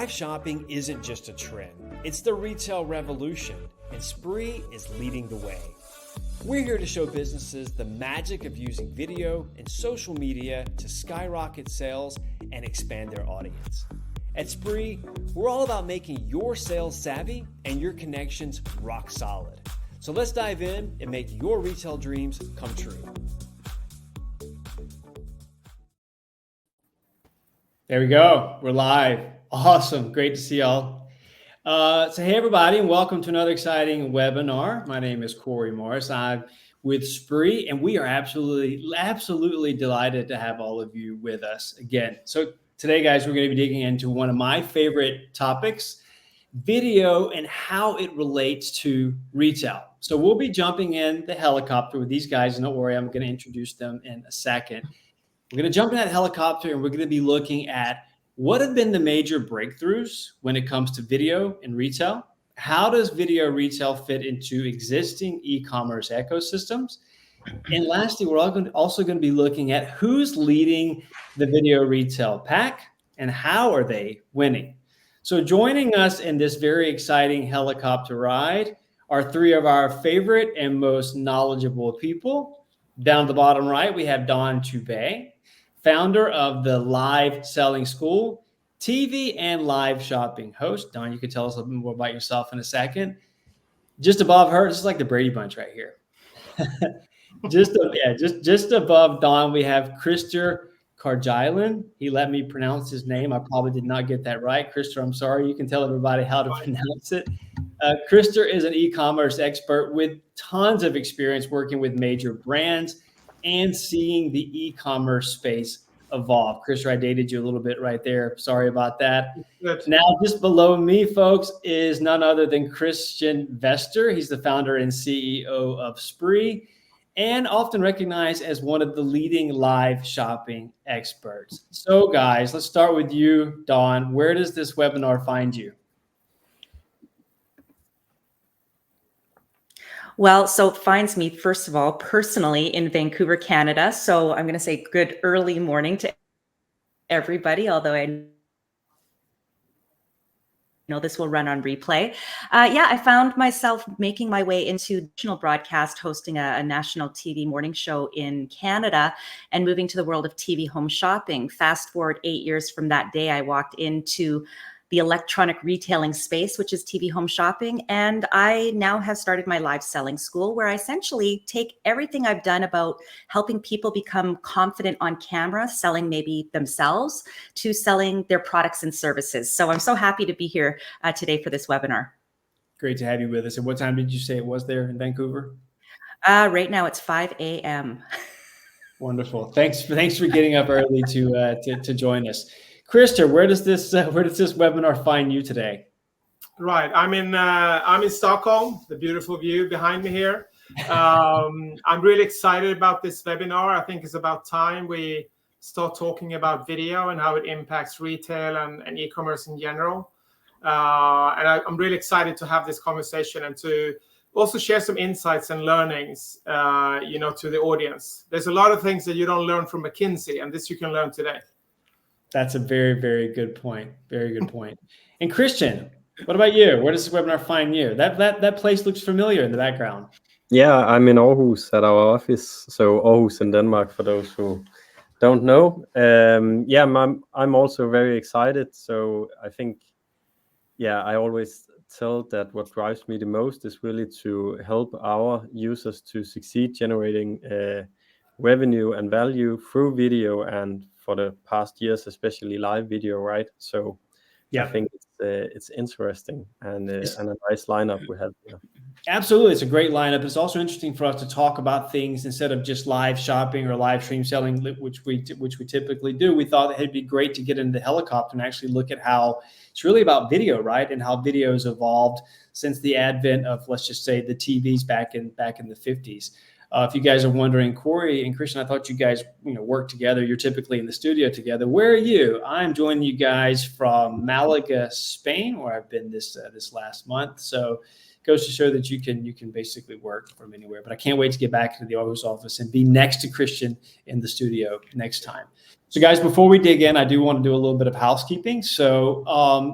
live shopping isn't just a trend, it's the retail revolution, and Sprii is leading the way. We're here to show businesses the magic of using video and social media to skyrocket sales and expand their audience. At Sprii, we're all about making your sales savvy and your connections rock solid. So let's dive in and make your retail dreams come true. There we go. We're live. Awesome. Great to see y'all. So hey, everybody, and welcome to another exciting webinar. My name is Corey Morris. I'm with Sprii, and we are absolutely delighted to have all of you with us again. So today, guys, we're going to be digging into one of my favorite topics, video and how it relates to retail. So we'll be jumping in the helicopter with these guys. Don't worry, I'm going to introduce them in a second. We're going to jump in that helicopter and we're going to be looking at what have been the major breakthroughs when it comes to video and retail. How does video retail fit into existing e-commerce ecosystems? And lastly, we're also going to be looking at who's leading the video retail pack and how are they winning. So joining us in this very exciting helicopter ride are three of our favorite and most knowledgeable people. Down the bottom right, we have Don Chubai, founder of the Live Selling School, TV and live shopping host. Don, you can tell us a little bit more about yourself in a second. Just above her, this is like the Brady Bunch right here. Just above Don, we have Krister Karjailan. He let me pronounce his name. I probably did not get that right. Krister, I'm sorry. You can tell everybody how to pronounce it. Krister is an e-commerce expert with tons of experience working with major brands and seeing the e-commerce space evolve. Krister, I dated you a little bit right there. Sorry about that. Good. Now, just below me, folks, is none other than Christian Vester. He's the founder and CEO of Sprii and often recognized as one of the leading live shopping experts. So, guys, let's start with you, Dawn. Where does this webinar find you? Well, so it finds me, first of all, personally in Vancouver, Canada. So I'm going to say good early morning to everybody, although I know this will run on replay. I found myself making my way into national broadcast, hosting a national TV morning show in Canada and moving to the world of TV home shopping. Fast forward 8 years from that day, I walked into the electronic retailing space, which is TV home shopping. And I now have started my live selling school where I essentially take everything I've done about helping people become confident on camera, selling maybe themselves, to selling their products and services. So I'm so happy to be here today for this webinar. Great to have you with us. And what time did you say it was there in Vancouver? Right now it's 5 a.m. Wonderful. Thanks for getting up early to join us. Krister, where does this webinar find you today? Right, I'm in Stockholm. The beautiful view behind me here. I'm really excited about this webinar. I think it's about time we start talking about video and how it impacts retail and e-commerce in general. And I'm really excited to have this conversation and to also share some insights and learnings, to the audience. There's a lot of things that you don't learn from McKinsey, and this you can learn today. That's a very, very good point. Very good point. And Christian, what about you? Where does this webinar find you? That place looks familiar in the background. Yeah, I'm in Aarhus at our office. So Aarhus in Denmark, for those who don't know. I'm also very excited. So I think, I always tell that what drives me the most is really to help our users to succeed generating revenue and value through video, and for the past years, especially live video, right? So I think it's interesting and a nice lineup we have here. Absolutely, it's a great lineup. It's also interesting for us to talk about things instead of just live shopping or live stream selling, which we typically do. We thought it'd be great to get into the helicopter and actually look at how it's really about video, right? And how video's evolved since the advent of, let's just say, the TVs back in the 50s. If you guys are wondering, Corey and Christian, I thought you guys work together. You're typically in the studio together. Where are you? I'm joining you guys from Malaga, Spain, where I've been this last month. So goes to show that you can basically work from anywhere. But I can't wait to get back to the Aarhus office and be next to Christian in the studio next time. So guys, before we dig in, I do want to do a little bit of housekeeping. So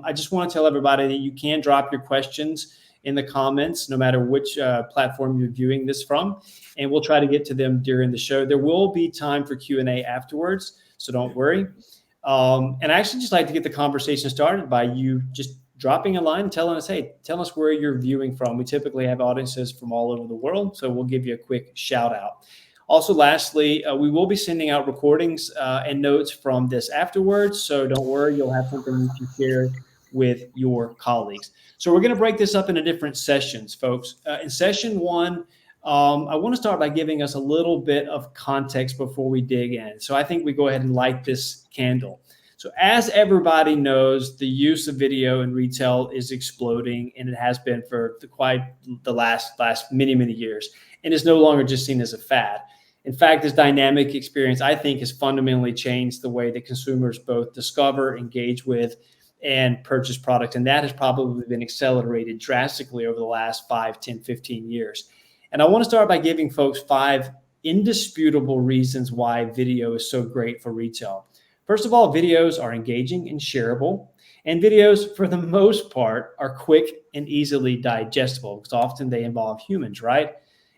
I just want to tell everybody that you can drop your questions in the comments, no matter which platform you're viewing this from, and we'll try to get to them during the show. There will be time for Q&A afterwards, so don't worry. And I actually just like to get the conversation started by you just dropping a line and telling us, hey, tell us where you're viewing from. We typically have audiences from all over the world, so we'll give you a quick shout out. Also, lastly, we will be sending out recordings and notes from this afterwards, so don't worry, you'll have something to share with your colleagues. So we're going to break this up into different sessions, folks. In session one, I want to start by giving us a little bit of context before we dig in. So I think we go ahead and light this candle. So as everybody knows, the use of video in retail is exploding, and it has been for quite the last many, many years. And it's no longer just seen as a fad. In fact, this dynamic experience, I think, has fundamentally changed the way that consumers both discover, engage with, and purchase products. And that has probably been accelerated drastically over the last 5, 10, 15 years. And I want to start by giving folks 5 indisputable reasons why video is so great for retail. First of all, videos are engaging and shareable. And videos, for the most part, are quick and easily digestible because often they involve humans, right?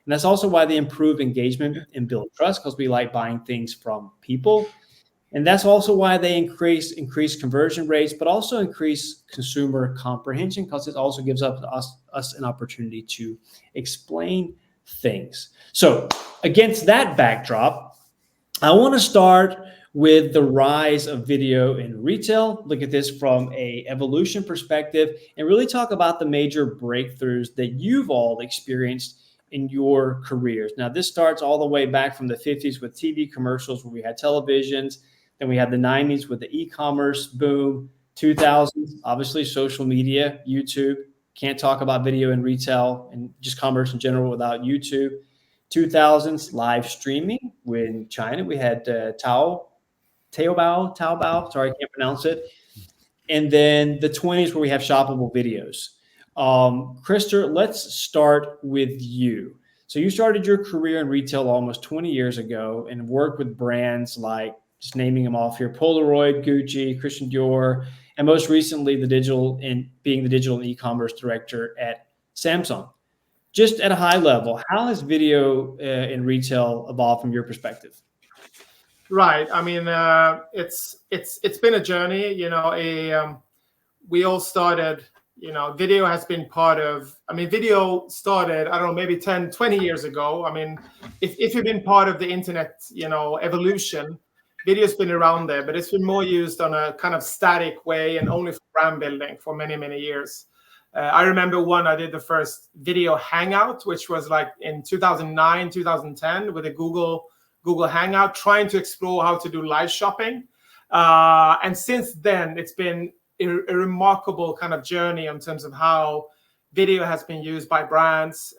And that's also why they improve engagement and build trust, because we like buying things from people. And that's also why they increase conversion rates, but also increase consumer comprehension, because it also gives us an opportunity to explain things. So against that backdrop, I want to start with the rise of video in retail, look at this from an evolution perspective, and really talk about the major breakthroughs that you've all experienced in your careers. Now, this starts all the way back from the 50s with TV commercials where we had televisions. Then we had the 90s with the e-commerce boom, 2000s, obviously social media, YouTube. Can't talk about video in retail and just commerce in general without YouTube. 2000s, live streaming. In China, we had Taobao, sorry, I can't pronounce it. And then the 20s where we have shoppable videos. Krister, let's start with you. So you started your career in retail almost 20 years ago and worked with brands like, just naming them off here, Polaroid, Gucci, Christian Dior, and most recently being the digital and e-commerce director at Samsung. Just at a high level, how has video in retail evolved from your perspective? Right. I mean, it's been a journey. We all started. Video has been part of. I mean, video started, I don't know, maybe 10, 20 years ago. I mean, if you've been part of the internet, evolution, video's been around there, but it's been more used on a kind of static way and only for brand building for many, many years. I remember I did the first video hangout, which was like in 2009, 2010 with a Google Hangout, trying to explore how to do live shopping. And since then, it's been a remarkable kind of journey in terms of how video has been used by brands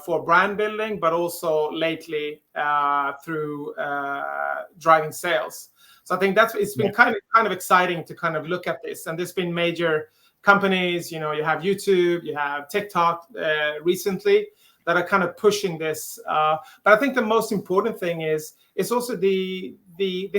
for brand building, but also lately through driving sales. So I think it's been kind of exciting to kind of look at this. And there's been major companies, you have YouTube, you have TikTok recently that are kind of pushing this. But I think the most important thing is also the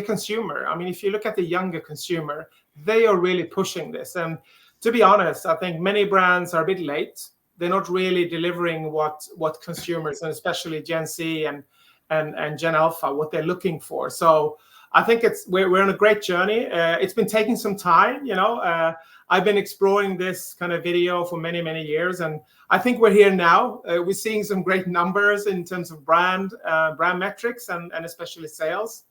consumer. I mean, if you look at the younger consumer, they are really pushing this. And to be honest, I think many brands are a bit late. They're not really delivering what consumers, and especially Gen Z and Gen Alpha, what they're looking for. So I think we're on a great journey. It's been taking some time, I've been exploring this kind of video for many, many years, and I think we're here now. We're seeing some great numbers in terms of brand metrics and especially sales.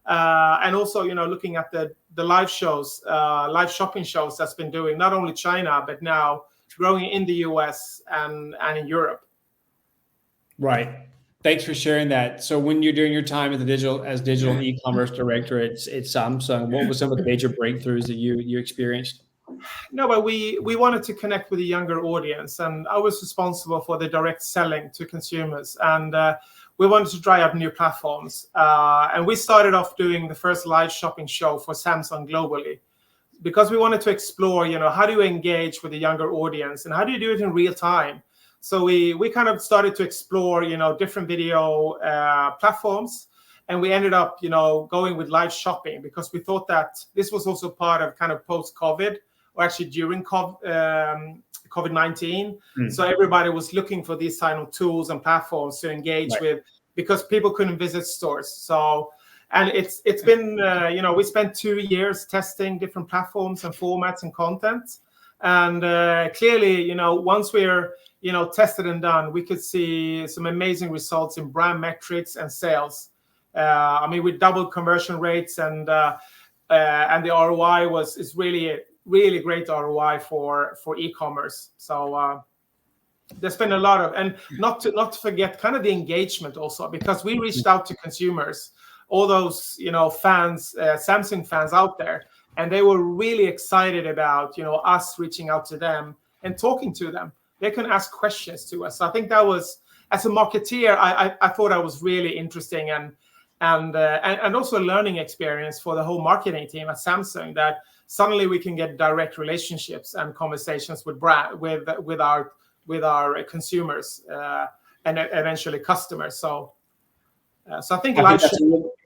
And also, looking at the live shows, live shopping shows that's been doing not only China, but now growing in the US and in Europe. Right. Thanks for sharing that. So when you're doing your time as digital e-commerce director at Samsung, what were some of the major breakthroughs that you experienced? No, but we wanted to connect with a younger audience, and I was responsible for the direct selling to consumers. And we wanted to try out new platforms. And we started off doing the first live shopping show for Samsung globally, because we wanted to explore, how do you engage with a younger audience and how do you do it in real time? So we kind of started to explore, different video platforms. And we ended up, going with live shopping because we thought that this was also part of kind of post-COVID, or actually during COVID-19. So everybody was looking for these kind of tools and platforms to engage with, because people couldn't visit stores. So, and it's been, we spent 2 years testing different platforms and formats and content. And clearly, once we're, tested and done, we could see some amazing results in brand metrics and sales. We doubled conversion rates, and the ROI is really great ROI for e-commerce. So there's been a lot of, and not to forget kind of the engagement also, because we reached out to consumers, all those fans, Samsung fans out there, and they were really excited about us reaching out to them and talking to them. They can ask questions to us. So I think that was, as a marketeer, I thought that was really interesting and also a learning experience for the whole marketing team at Samsung, that suddenly we can get direct relationships and conversations with our consumers and eventually customers. So I think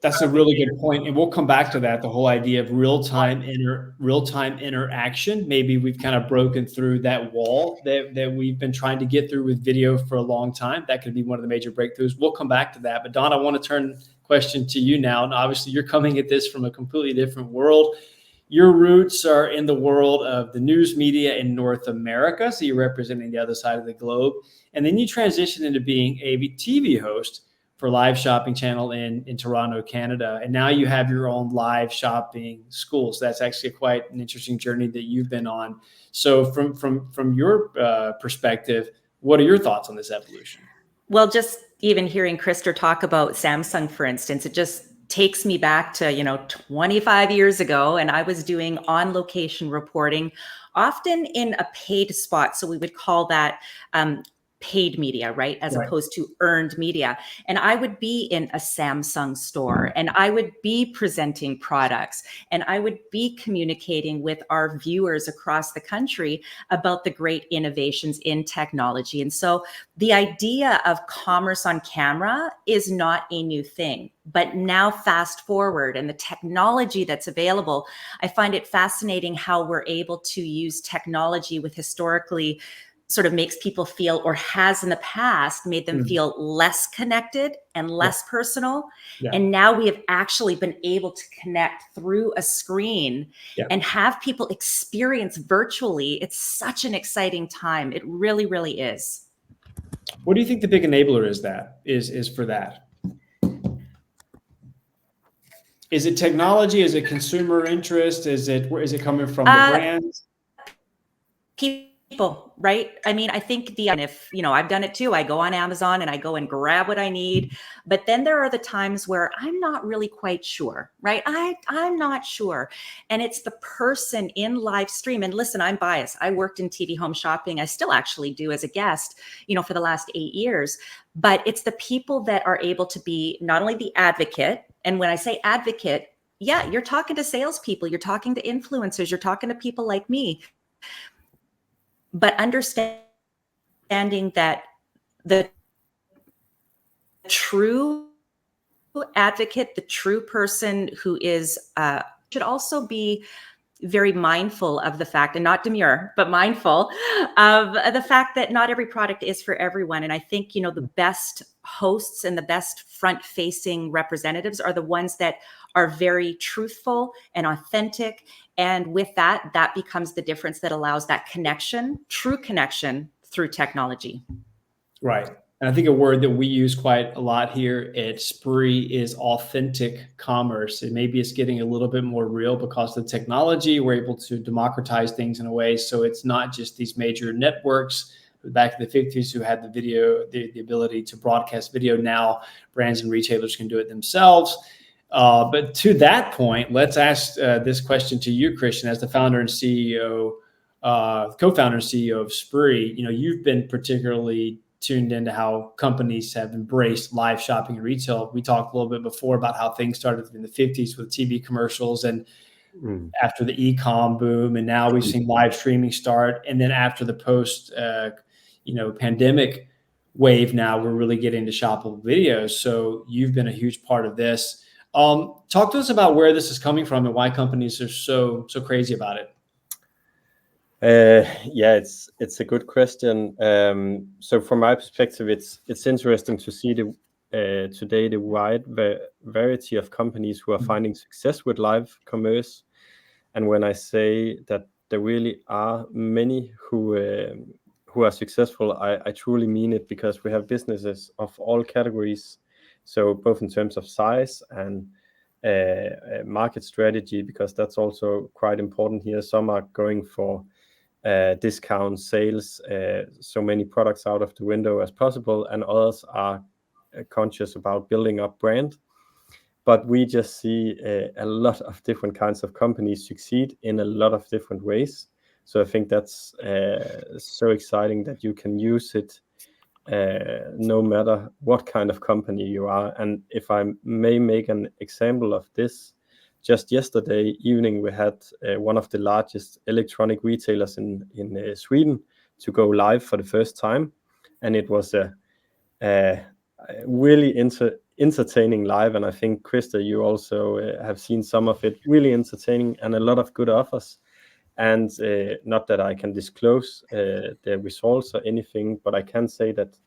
that's a really good point, and we'll come back to that. The whole idea of real-time interaction. Maybe we've kind of broken through that wall that we've been trying to get through with video for a long time. That could be one of the major breakthroughs. We'll come back to that. But Don, I want to turn the question to you now. And obviously, you're coming at this from a completely different world. Your roots are in the world of the news media in North America, so you're representing the other side of the globe. And then you transition into being a TV host for Live Shopping Channel in Toronto, Canada. And now you have your own live shopping school. So that's actually quite an interesting journey that you've been on. So from your perspective, what are your thoughts on this evolution? Well, just even hearing Krister talk about Samsung, for instance, it just takes me back to 25 years ago, and I was doing on-location reporting, often in a paid spot. So we would call that paid media, right? As opposed to earned media. And I would be in a Samsung store, and I would be presenting products, and I would be communicating with our viewers across the country about the great innovations in technology. And so the idea of commerce on camera is not a new thing. But now fast forward and the technology that's available, I find it fascinating how we're able to use technology with historically sort of makes people feel, or has in the past made them feel less connected and less personal. And now we have actually been able to connect through a screen and have people experience virtually. It's such an exciting time. It really, really is. What do you think the big enabler is for that? Is it technology? Is it consumer interest? Is it coming from the brands? People, right? I mean, I think if, I've done it too. I go on Amazon and I go and grab what I need. But then there are the times where I'm not really quite sure, right? I'm not sure. And it's the person in live stream. And listen, I'm biased. I worked in TV home shopping. I still actually do as a guest, for the last 8 years. But it's the people that are able to be not only the advocate. And when I say advocate, you're talking to salespeople, you're talking to influencers, you're talking to people like me. But understanding that the true advocate, the true person who is, should also be very mindful of the fact, and not demure, but mindful of the fact that not every product is for everyone. And I think, the best hosts and the best front-facing representatives are the ones that are very truthful and authentic. And with that becomes the difference that allows that connection, true connection through technology. Right. And I think a word that we use quite a lot here at Sprii is authentic commerce. And maybe it's getting a little bit more real because of the technology. We're able to democratize things in a way. So it's not just these major networks back in the 50s who had the video, the ability to broadcast video. Now brands and retailers can do it themselves. But to that point, let's ask this question to you, Christian, as the founder and CEO, co-founder and CEO of Sprii. You've been particularly tuned into how companies have embraced live shopping and retail. We talked a little bit before about how things started in the 50s with TV commercials and after the e-com boom. And now we've seen live streaming start. And then after the post pandemic wave now, we're really getting to shoppable videos. So you've been a huge part of this. Talk to us about where this is coming from and why companies are so crazy about it. Yeah, it's a good question. So from my perspective, it's interesting to see today the wide variety of companies who are finding success with live commerce. And when I say that there really are many who are successful, I truly mean it, because we have businesses of all categories. So both in terms of size and market strategy, because that's also quite important here. Some are going for discount sales, so many products out of the window as possible, and others are conscious about building up brand. But we just see a lot of different kinds of companies succeed in a lot of different ways. So I think that's so exciting that you can use it no matter what kind of company you are. And if I may make an example of this, just yesterday evening we had one of the largest electronic retailers in Sweden to go live for the first time, and it was a really entertaining live. And I think, Krista, you also have seen some of it. Really entertaining and a lot of good offers. And not that I can disclose the results or anything, but I can say that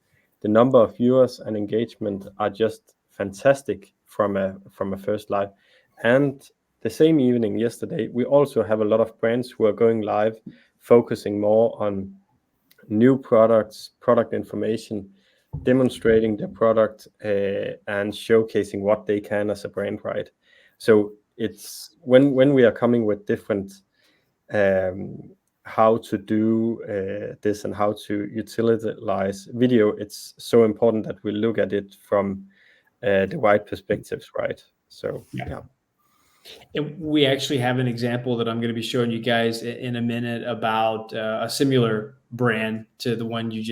the number of viewers and engagement are just fantastic from a first live. And the same evening yesterday, we also have a lot of brands who are going live, focusing more on new products, product information, demonstrating the product and showcasing what they can as a brand, right? So it's when we are coming with different how to do this and how to utilize video, it's so important that we look at it from the wide perspectives, right? So yeah. And we actually have an example that I'm going to be showing you guys in a minute about a similar brand to the one you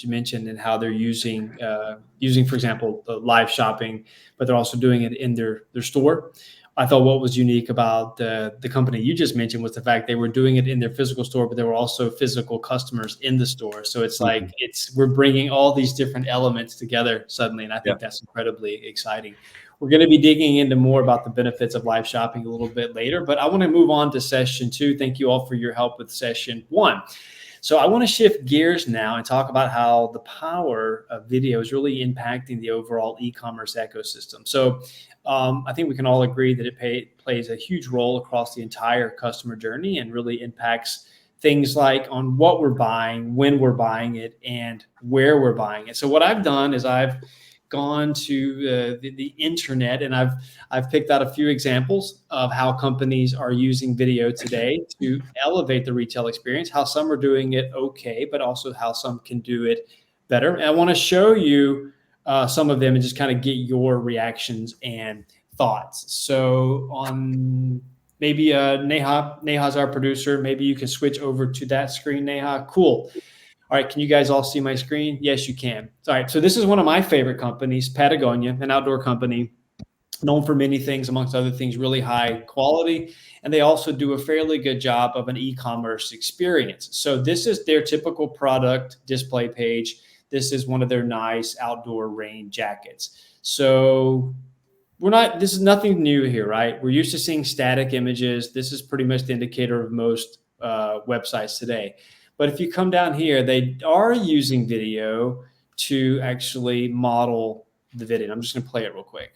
mentioned, and how they're using, for example, live shopping, but they're also doing it in their store. I thought what was unique about the company you just mentioned was the fact they were doing it in their physical store, but there were also physical customers in the store. So it's like we're bringing all these different elements together suddenly, and I think that's incredibly exciting. We're going to be digging into more about the benefits of live shopping a little bit later, but I want to move on to session 2. Thank you all for your help with session 1. So I want to shift gears now and talk about how the power of video is really impacting the overall e-commerce ecosystem. So I think we can all agree that it plays a huge role across the entire customer journey and really impacts things like on what we're buying, when we're buying it, and where we're buying it. So what I've done is I've gone to the internet, and I've picked out a few examples of how companies are using video today to elevate the retail experience, how some are doing it okay, but also how some can do it better. And I want to show you some of them and just kind of get your reactions and thoughts. So on maybe Neha's our producer. Maybe you can switch over to that screen, Neha. Cool. All right, can you guys all see my screen? Yes, you can. All right, so this is one of my favorite companies, Patagonia, an outdoor company known for many things, amongst other things, really high quality. And they also do a fairly good job of an e-commerce experience. So this is their typical product display page. This is one of their nice outdoor rain jackets. So this is nothing new here, right? We're used to seeing static images. This is pretty much the indicator of most websites today. But if you come down here, they are using video to actually model the video. I'm just going to play it real quick.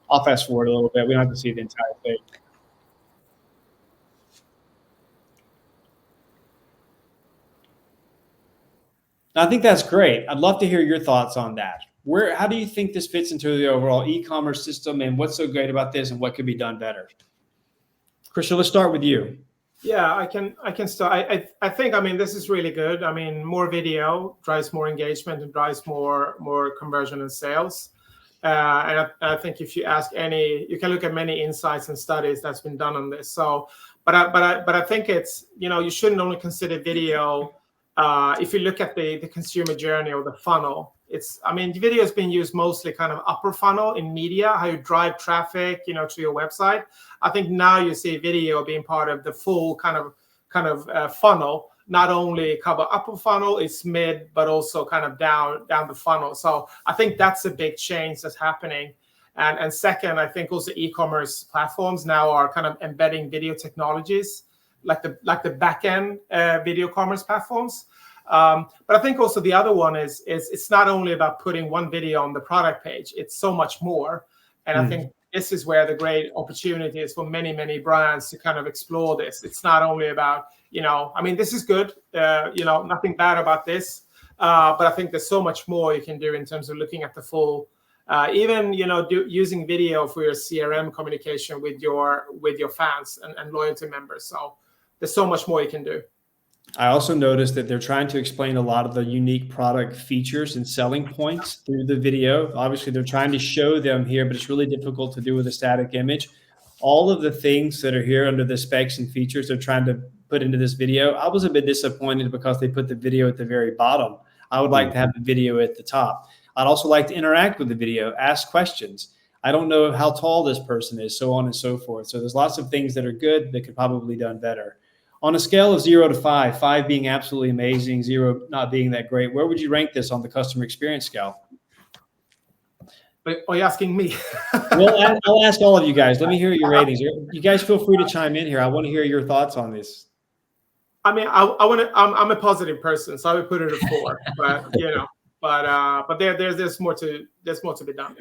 I'll fast forward a little bit. We don't have to see the entire thing. I think that's great. I'd love to hear your thoughts on that. How do you think this fits into the overall e-commerce system, and what's so great about this, and what could be done better? Christian, let's start with you. Yeah, I can start. I think, this is really good. More video drives more engagement and drives more conversion and sales. And I think if you ask you can look at many insights and studies that's been done on this. So, but I think it's, you shouldn't only consider video. If you look at the consumer journey or the funnel, I mean, video is being used mostly kind of upper funnel in media, how you drive traffic, you know, to your website. I think now you see video being part of the full kind of funnel. Not only cover upper funnel, it's mid, but also kind of down the funnel. So I think that's a big change that's happening. And second, I think also e-commerce platforms now are kind of embedding video technologies, like the back end video commerce platforms. But I think also the other one is it's not only about putting one video on the product page, it's so much more. And I think this is where the great opportunity is for many, many brands to kind of explore this. It's not only about, you know, I mean, this is good, you know, nothing bad about this. But I think there's so much more you can do in terms of looking at the full, even, you know, using video for your CRM communication with your fans and loyalty members. So there's so much more you can do. I also noticed that they're trying to explain a lot of the unique product features and selling points through the video. Obviously, they're trying to show them here, but it's really difficult to do with a static image. All of the things that are here under the specs and features they're trying to put into this video. I was a bit disappointed because they put the video at the very bottom. I would like to have the video at the top. I'd also like to interact with the video, ask questions. I don't know how tall this person is, so on and so forth. So there's lots of things that are good that could probably be done better. On a scale of 0 to 5, 5 being absolutely amazing, 0 not being that great, where would you rank this on the customer experience scale? But are you asking me? Well, I'll ask all of you guys. Let me hear your ratings. You guys feel free to chime in here. I want to hear your thoughts on this. I mean, I'm a positive person, so I would put it at 4. But you know, but there's more to be done.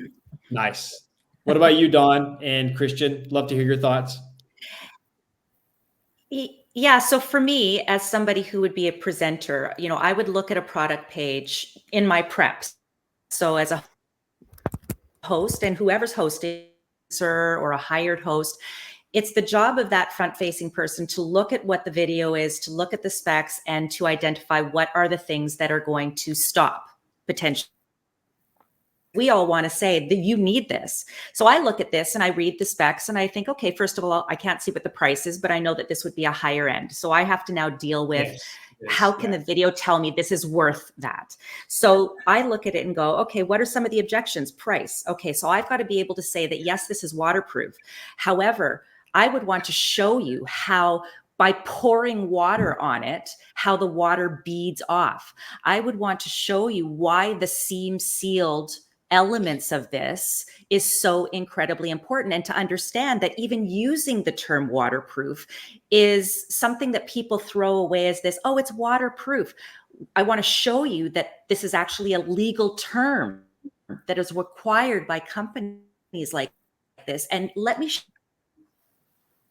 Nice. What about you, Dawn and Christian? Love to hear your thoughts. Yeah. So for me, as somebody who would be a presenter, you know, I would look at a product page in my preps. So as a host and whoever's hosting or a hired host, it's the job of that front-facing person to look at what the video is, to look at the specs, and to identify what are the things that are going to stop potentially. We all want to say that you need this. So I look at this and I read the specs and I think, okay, first of all, I can't see what the price is, but I know that this would be a higher end. So I have to now deal with how can the video tell me this is worth that? So I look at it and go, okay, what are some of the objections? Price. Okay, so I've got to be able to say that, yes, this is waterproof. However, I would want to show you how by pouring water on it, how the water beads off. I would want to show you why the seam sealed elements of this is so incredibly important, and to understand that even using the term waterproof is something that people throw away as this, oh, it's waterproof. I want to show you that this is actually a legal term that is required by companies like this. And let me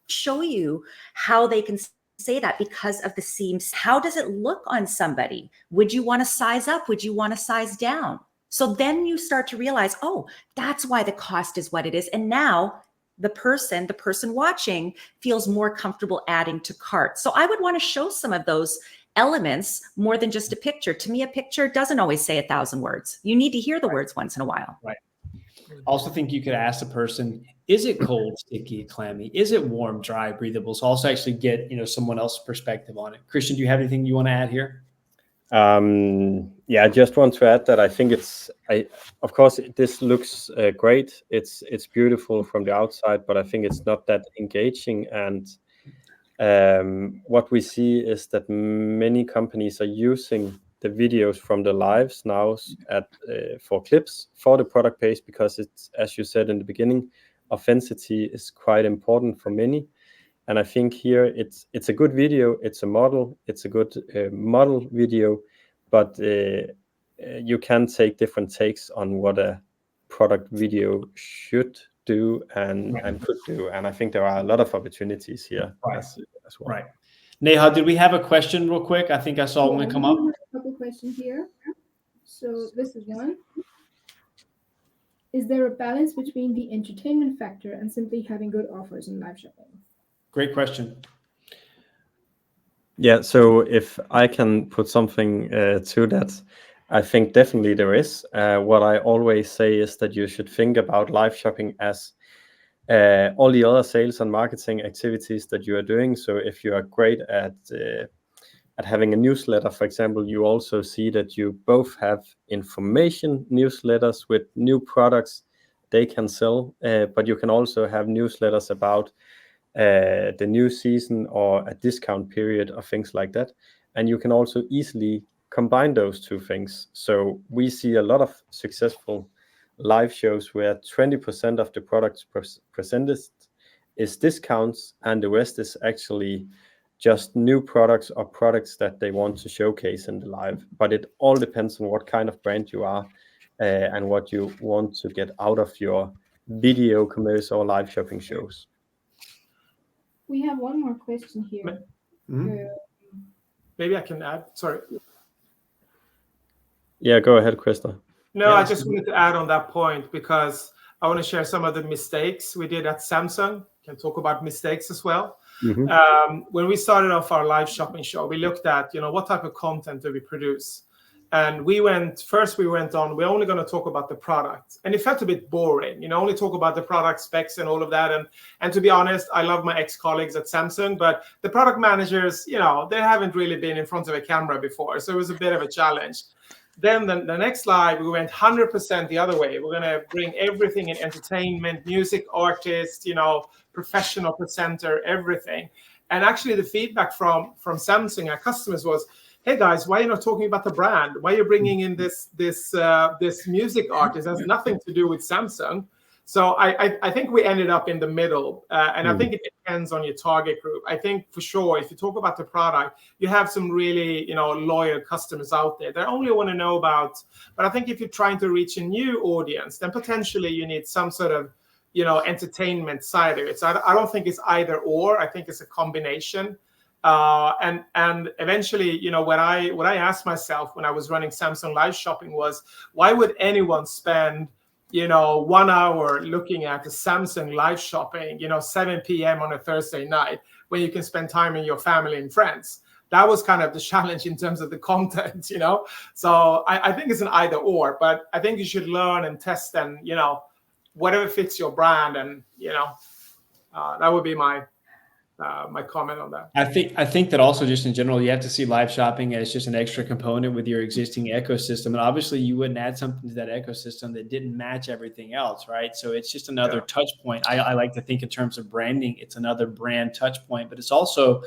show you how they can say that because of the seams. How does it look on somebody? Would you want to size up? Would you want to size down? So then you start to realize, oh, that's why the cost is what it is. And now the person watching feels more comfortable adding to cart. So I would want to show some of those elements more than just a picture. To me, a picture doesn't always say 1,000 words. You need to hear the words once in a while. Right. I also think you could ask the person, is it cold, sticky, clammy? Is it warm, dry, breathable? So also actually get, someone else's perspective on it. Christian, do you have anything you want to add here? Yeah, I just want to add that I think of course, this looks great. It's beautiful from the outside, but I think it's not that engaging. And what we see is that many companies are using the videos from the lives now for clips for the product page, because it's, as you said in the beginning, authenticity is quite important for many. And I think here it's a good video, it's a model, it's a good model video, but you can take different takes on what a product video should do and could do. And I think there are a lot of opportunities here as well. Right. Neha, did we have a question real quick? I think I saw one come up. A couple questions here. So this is one. Is there a balance between the entertainment factor and simply having good offers in live shopping? Great question. Yeah, so if I can put something to that, I think definitely there is. What I always say is that you should think about live shopping as all the other sales and marketing activities that you are doing. So if you are great at at having a newsletter, for example, you also see that you both have information newsletters with new products they can sell, but you can also have newsletters about the new season or a discount period or things like that. And you can also easily combine those two things. So we see a lot of successful live shows where 20% of the products presented is discounts, and the rest is actually just new products or products that they want to showcase in the live. But it all depends on what kind of brand you are and what you want to get out of your video commerce or live shopping shows. We have one more question here. Maybe I can add. Sorry. Yeah, go ahead, Krista. No, I just wanted to add on that point because I want to share some of the mistakes we did at Samsung. Can talk about mistakes as well. When we started off our live shopping show, we looked at, what type of content do we produce? And we're only going to talk about the product. And it felt a bit boring, only talk about the product specs and all of that. And to be honest, I love my ex-colleagues at Samsung, but the product managers, they haven't really been in front of a camera before. So it was a bit of a challenge. Then the next live, we went 100% the other way. We're going to bring everything in entertainment, music, artists, professional presenter, everything. And actually the feedback from Samsung, our customers, was, hey guys, why are you not talking about the brand? Why are you bringing in this music artist? It has nothing to do with Samsung. So I think we ended up in the middle. And I think it depends on your target group. I think for sure, if you talk about the product, you have some really, loyal customers out there that only want to know about. But I think if you're trying to reach a new audience, then potentially you need some sort of, entertainment side of it. So I don't think it's either or. I think it's a combination. And eventually, what I asked myself when I was running Samsung Live Shopping was, why would anyone spend 1 hour looking at the Samsung Live Shopping, 7 p.m. on a Thursday night when you can spend time with your family and friends? That was kind of the challenge in terms of the content, So I think it's an either or, but I think you should learn and test and, whatever fits your brand. And, that would be my comment on that. I think that also just in general, you have to see live shopping as just an extra component with your existing ecosystem. And obviously you wouldn't add something to that ecosystem that didn't match everything else, right? So it's just another touch point. I like to think in terms of branding, it's another brand touch point, but it's also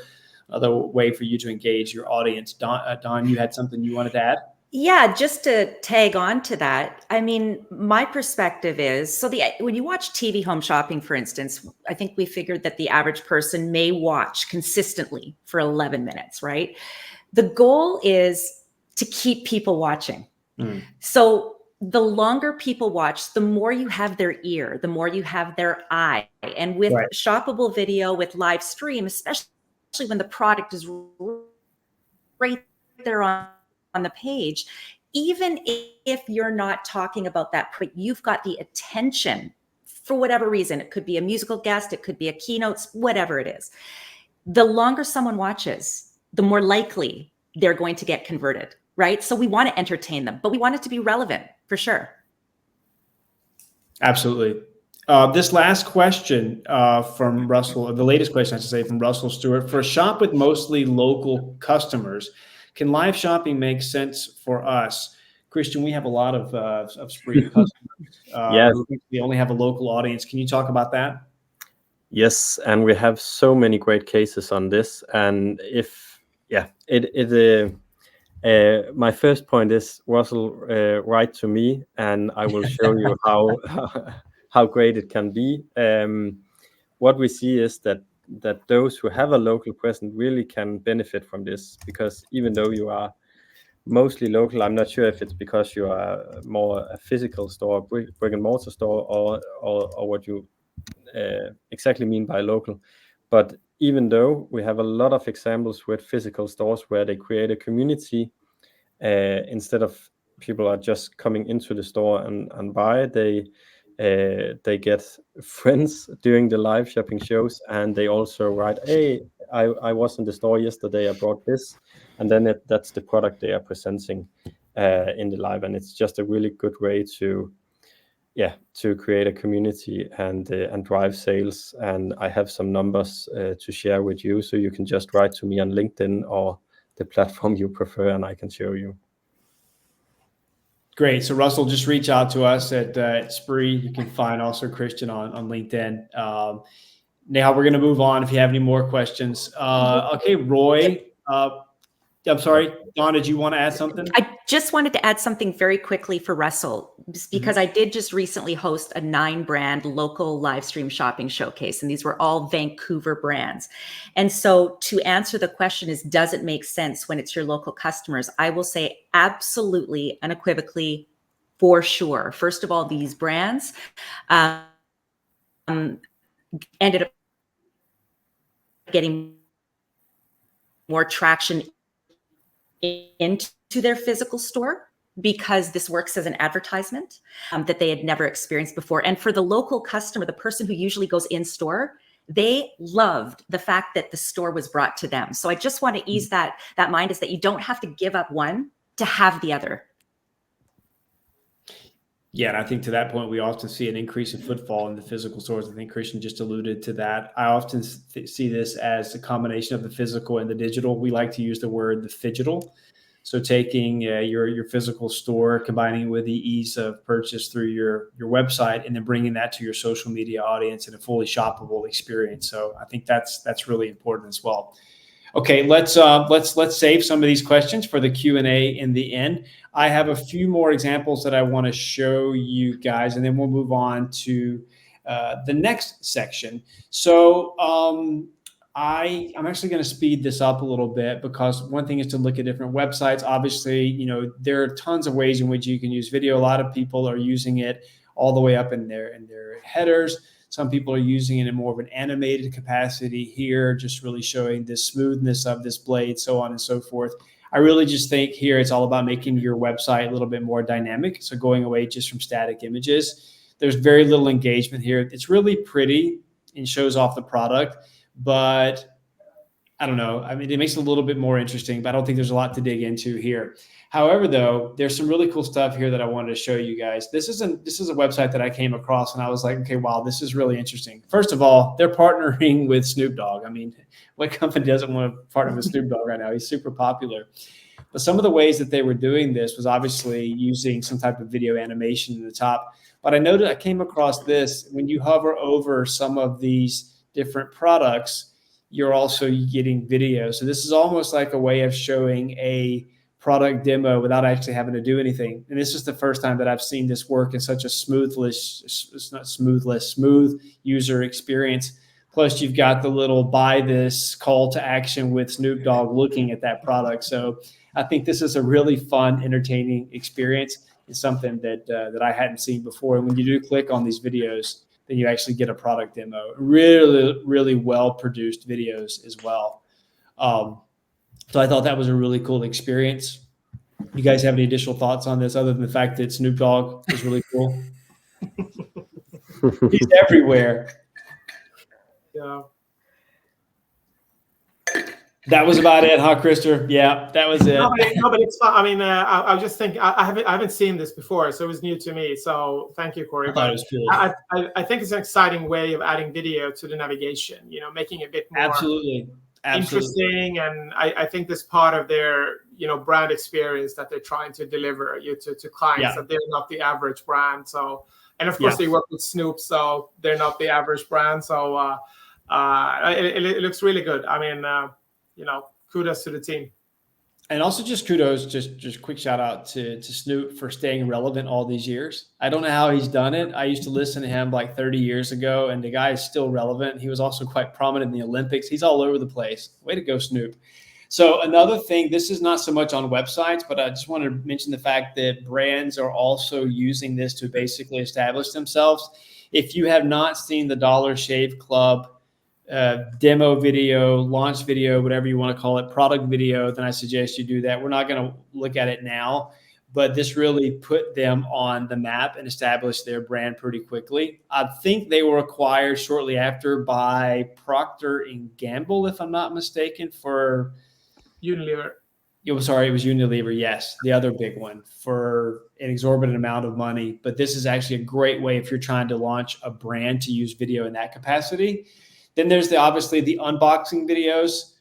another way for you to engage your audience. Dawn, you had something you wanted to add? Yeah, just to tag on to that, I mean, my perspective is, when you watch TV home shopping, for instance, I think we figured that the average person may watch consistently for 11 minutes, right? The goal is to keep people watching. So the longer people watch, the more you have their ear, the more you have their eye. And with shoppable video, with live stream, especially when the product is right there on the page, even if you're not talking about that, but you've got the attention for whatever reason. It could be a musical guest, it could be a keynote, whatever it is. The longer someone watches, the more likely they're going to get converted, right? So we want to entertain them, but we want it to be relevant for sure. Absolutely. This last question from Russell, the latest question, I should say, from Russell Stewart. For a shop with mostly local customers, can live shopping make sense for us? Christian, we have a lot of Sprii customers. We only have a local audience. Can you talk about that? Yes, and we have so many great cases on this. And my first point is, Russell, write to me, and I will show you how great it can be. What we see is that those who have a local presence really can benefit from this, because even though you are mostly local, I'm not sure if it's because you are more a physical store, brick and mortar store, or what you exactly mean by local. But even though we have a lot of examples with physical stores where they create a community, instead of people are just coming into the store and buy, they get friends during the live shopping shows, and they also write, hey, I was in the store yesterday, I brought this, and then that's the product they are presenting in the live. And it's just a really good way to create a community and drive sales. And I have some numbers to share with you, so you can just write to me on LinkedIn or the platform you prefer, and I can show you. Great. So Russell, just reach out to us at Sprii. You can find also Christian on LinkedIn. Now we're going to move on if you have any more questions. Okay, Roy. I'm sorry, Dawn, did you want to add something? I just wanted to add something very quickly for Russell, because I did just recently host a 9-brand local live stream shopping showcase, and these were all Vancouver brands. And so to answer the question is, does it make sense when it's your local customers? I will say absolutely, unequivocally, for sure. First of all, these brands ended up getting more traction into their physical store because this works as an advertisement that they had never experienced before. And for the local customer, the person who usually goes in store, they loved the fact that the store was brought to them. So I just want to ease that mind, is that you don't have to give up one to have the other. Yeah, and I think to that point, we often see an increase in footfall in the physical stores. I think Christian just alluded to that. I often see this as a combination of the physical and the digital. We like to use the word the phygital. So taking your physical store, combining with the ease of purchase through your website, and then bringing that to your social media audience in a fully shoppable experience. So I think that's really important as well. Okay, let's save some of these questions for the Q&A in the end. I have a few more examples that I want to show you guys, and then we'll move on to the next section. So I'm actually going to speed this up a little bit, because one thing is to look at different websites. Obviously, there are tons of ways in which you can use video. A lot of people are using it all the way up in their headers. Some people are using it in more of an animated capacity here, just really showing the smoothness of this blade, so on and so forth. I really just think here it's all about making your website a little bit more dynamic. So going away just from static images. There's very little engagement here. It's really pretty and shows off the product, but I don't know. I mean, it makes it a little bit more interesting, but I don't think there's a lot to dig into here. However, though, there's some really cool stuff here that I wanted to show you guys. This is a website that I came across, and I was like, okay, wow, this is really interesting. First of all, they're partnering with Snoop Dogg. I mean, what company doesn't want to partner with Snoop Dogg right now? He's super popular. But some of the ways that they were doing this was obviously using some type of video animation in the top. But I came across this. When you hover over some of these different products, you're also getting video. So this is almost like a way of showing a product demo without actually having to do anything. And this is the first time that I've seen this work in such a smooth user experience. Plus you've got the little buy this call to action with Snoop Dogg looking at that product. So I think this is a really fun, entertaining experience. It's something that I hadn't seen before. And when you do click on these videos, then you actually get a product demo. Really, really well-produced videos as well. So I thought that was a really cool experience. You guys have any additional thoughts on this other than the fact that Snoop Dogg is really cool? He's everywhere. Yeah. That was about it, huh, Krister? Yeah, that was it. No, but it's fun. I mean, I was just thinking, I haven't seen this before, so it was new to me. So thank you, Corey. I thought it was cool. I think it's an exciting way of adding video to the navigation. Making it a bit more Absolutely. interesting, and I think this part of their brand experience that they're trying to deliver to clients, that they're not the average brand. So, and of course they work with Snoop, so they're not the average brand. So it looks really good. I mean, kudos to the team. And also just kudos, just quick shout out to Snoop for staying relevant all these years. I don't know how he's done it. I used to listen to him like 30 years ago, and the guy is still relevant. He was also quite prominent in the Olympics. He's all over the place. Way to go, Snoop. So another thing, this is not so much on websites, but I just want to mention the fact that brands are also using this to basically establish themselves. If you have not seen the Dollar Shave Club demo video, launch video, whatever you want to call it, product video, then I suggest you do that. We're not going to look at it now, but this really put them on the map and established their brand pretty quickly. I think they were acquired shortly after by Procter & Gamble, if I'm not mistaken, for Unilever. It was Unilever, yes, the other big one, for an exorbitant amount of money. But this is actually a great way if you're trying to launch a brand to use video in that capacity. Then there's obviously the unboxing videos.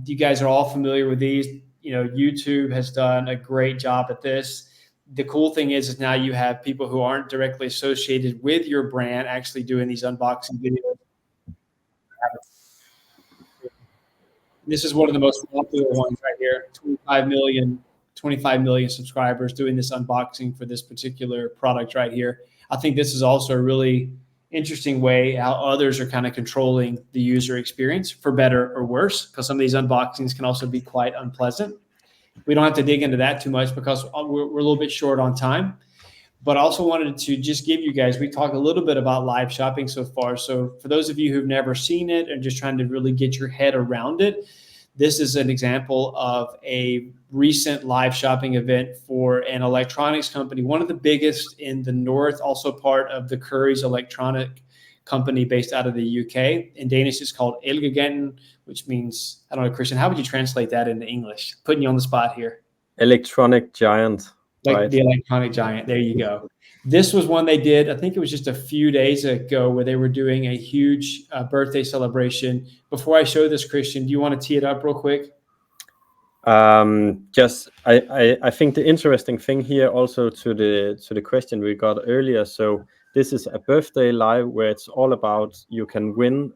You guys are all familiar with these. YouTube has done a great job at this. The cool thing is now you have people who aren't directly associated with your brand actually doing these unboxing videos. This is one of the most popular ones right here. 25 million subscribers doing this unboxing for this particular product right here. I think this is also a really interesting way how others are kind of controlling the user experience for better or worse, because some of these unboxings can also be quite unpleasant. We don't have to dig into that too much because we're a little bit short on time. But I also wanted to just give you guys, we talked a little bit about live shopping so far. So for those of you who've never seen it and just trying to really get your head around it, this is an example of a recent live shopping event for an electronics company, one of the biggest in the North, also part of the Currys electronic company based out of the UK. In Danish, it's called Elgiganten, which means, I don't know, Christian, how would you translate that into English? Putting you on the spot here. Electronic giant. Like right? The electronic giant. There you go. This was one they did, I think it was just a few days ago, where they were doing a huge birthday celebration. Before I show this, Christian, do you want to tee it up real quick? I think the interesting thing here also to the question we got earlier. So this is a birthday live where it's all about you can win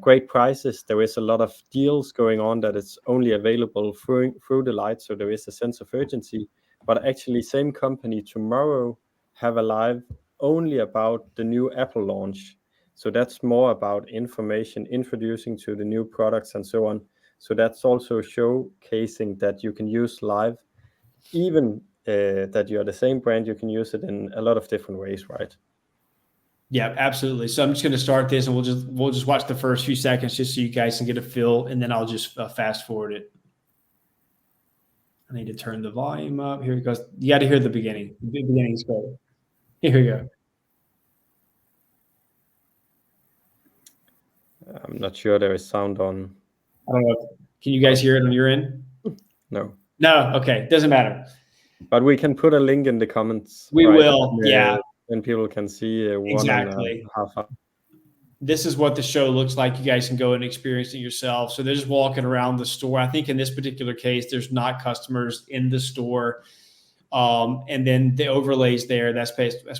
great prizes. There is a lot of deals going on that it's only available through the light, so there is a sense of urgency. But actually, same company tomorrow have a live only about the new Apple launch. So that's more about information, introducing to the new products and so on. So that's also showcasing that you can use live, even that you're the same brand, you can use it in a lot of different ways, right? Yeah, absolutely. So I'm just going to start this, and we'll just watch the first few seconds just so you guys can get a feel, and then I'll just fast forward it. I need to turn the volume up. Here it goes. You got to hear the beginning. The beginning's great. Here we go. I'm not sure there is sound on. I don't know. Can you guys hear it on your end? No. No. Okay. Doesn't matter. But we can put a link in the comments. We will. Yeah. And people can see exactly. 1.5 hours. This is what the show looks like. You guys can go and experience it yourself. So they're just walking around the store. I think in this particular case, there's not customers in the store. And then the overlays there, that's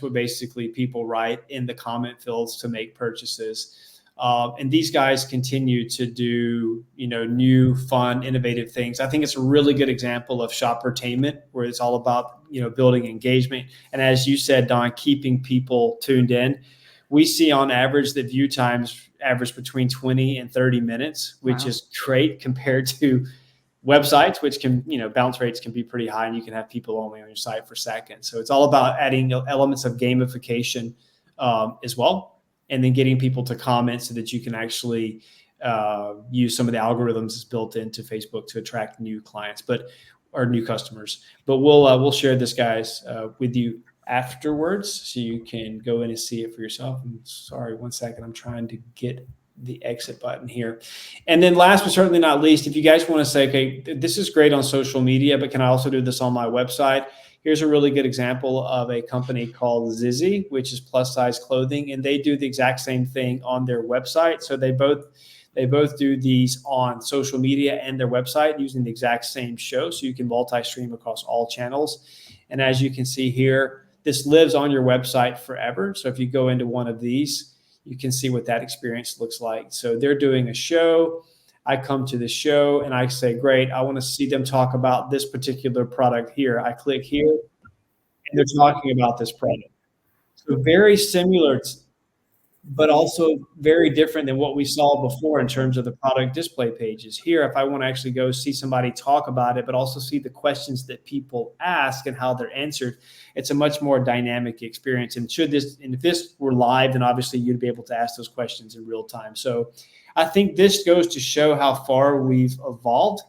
what basically people write in the comment fields to make purchases. And these guys continue to do, new, fun, innovative things. I think it's a really good example of shoppertainment, where it's all about, building engagement. And as you said, Don, keeping people tuned in. We see on average that view times average between 20 and 30 minutes, which Wow. is great compared to websites, which can, bounce rates can be pretty high, and you can have people only on your site for seconds. So it's all about adding elements of gamification as well, and then getting people to comment so that you can actually use some of the algorithms that's built into Facebook to attract new clients, or new customers. But we'll share this, guys, with you afterwards, so you can go in and see it for yourself. I'm sorry, 1 second. I'm trying to get the exit button here. And then last but certainly not least, if you guys want to say, okay, this is great on social media, but can I also do this on my website? Here's a really good example of a company called Zizzy, which is plus size clothing, and they do the exact same thing on their website. So they both do these on social media and their website using the exact same show. So you can multi-stream across all channels. And as you can see here, this lives on your website forever. So if you go into one of these, you can see what that experience looks like. So they're doing a show. I come to the show and I say, great, I want to see them talk about this particular product here. I click here and they're talking about this product. So very similar, but also very different than what we saw before in terms of the product display pages. Here, if I want to actually go see somebody talk about it, but also see the questions that people ask and how they're answered, it's a much more dynamic experience. And if this were live, then obviously you'd be able to ask those questions in real time. So I think this goes to show how far we've evolved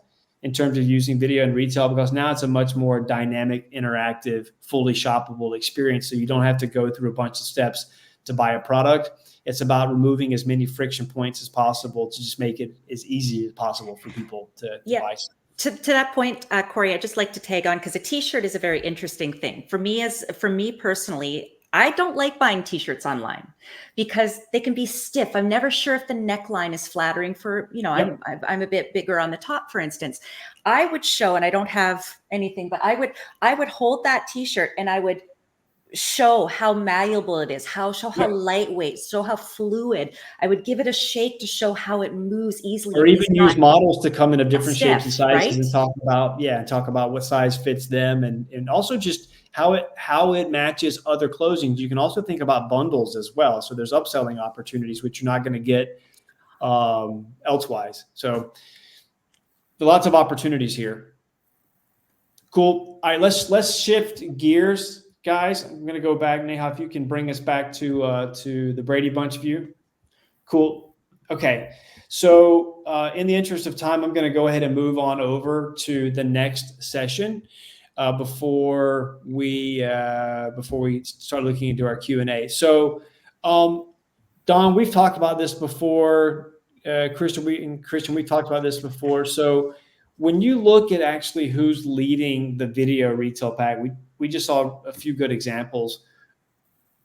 in terms of using video in retail, because now it's a much more dynamic, interactive, fully shoppable experience. So you don't have to go through a bunch of steps to buy a product. It's about removing as many friction points as possible to just make it as easy as possible for people to buy. To that point, Corey, I'd just like to tag on, because a T-shirt is a very interesting thing. For me personally, I don't like buying t-shirts online because they can be stiff. I'm never sure if the neckline is flattering for, Yep. I'm a bit bigger on the top, for instance. I would show, and I don't have anything, but I would hold that t-shirt and I would show how malleable it is, how Yep. lightweight, show how fluid. I would give it a shake to show how it moves easily. Or It even is use not models to come in of different shapes and stiff, sizes and right? talk about what size fits them, and also just how it matches other clothing. You can also think about bundles as well. So there's upselling opportunities which you're not going to get elsewise. So lots of opportunities here. Cool. All right, let's shift gears, guys. I'm going to go back, Neha, if you can bring us back to the Brady Bunch view. Cool. Okay. So in the interest of time, I'm going to go ahead and move on over to the next session before we start looking into our Q&A. So Don, we've talked about this before. Christian, we've talked about this before. So when you look at actually who's leading the video retail pack, we just saw a few good examples.